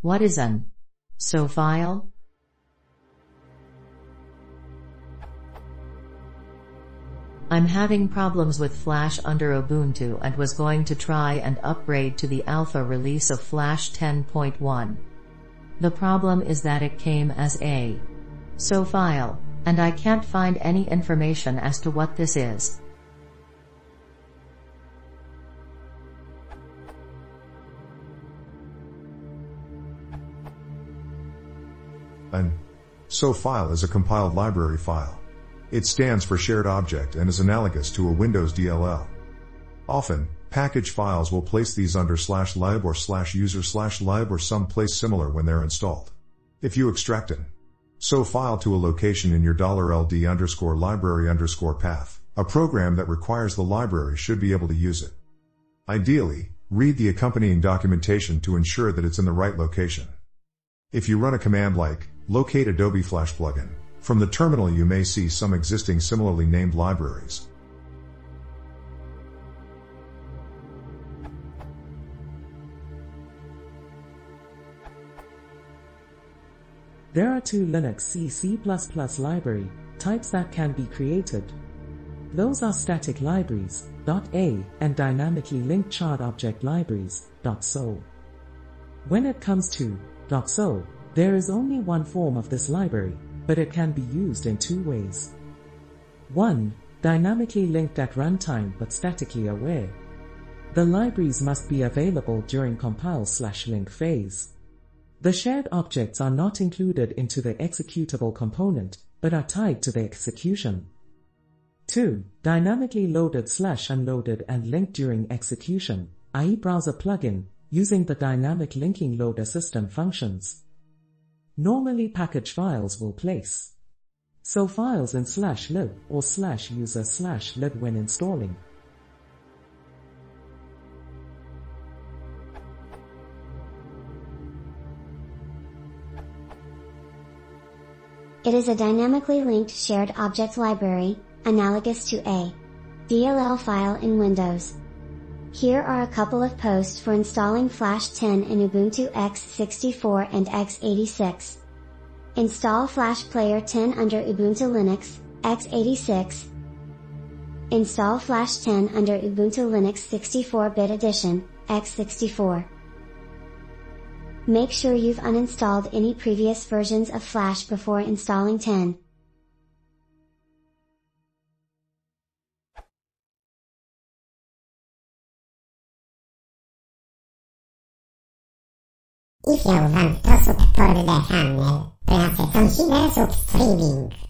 What is an SO file? I'm having problems with Flash under Ubuntu and was going to try and upgrade to the alpha release of Flash 10.1. The problem is that it came as a SO file, and I can't find any information as to what this is. An SO file is a compiled library file. It stands for shared object and is analogous to a Windows DLL. Often, package files will place these under /lib or /user/lib or some place similar when they're installed. If you extract an SO file to a location in your $ld_library_path, a program that requires the library should be able to use it. Ideally, read the accompanying documentation to ensure that it's in the right location. If you run a command like locate Adobe Flash plugin from the terminal, you may see some existing similarly named libraries. There are two Linux C++ library types that can be created. Those are static libraries, .a, and dynamically linked chart object libraries, .so. When it comes to .so, there is only one form of this library, but it can be used in two ways. 1. Dynamically linked at runtime but statically aware. The libraries must be available during compile/link phase. The shared objects are not included into the executable component, but are tied to the execution. 2. Dynamically loaded/unloaded and linked during execution, i.e. browser plugin, using the dynamic linking loader system functions. Normally package files will place SO files in /lib or /user/lib when installing. It is a dynamically linked shared object library, analogous to a DLL file in Windows. Here are a couple of posts for installing Flash 10 in Ubuntu x64 and x86. Install Flash Player 10 under Ubuntu Linux, x86. Install Flash 10 under Ubuntu Linux 64-bit edition, x64. Make sure you've uninstalled any previous versions of Flash before installing 10. I fjałowany sposób podda hamel pracę konsidersów streaming.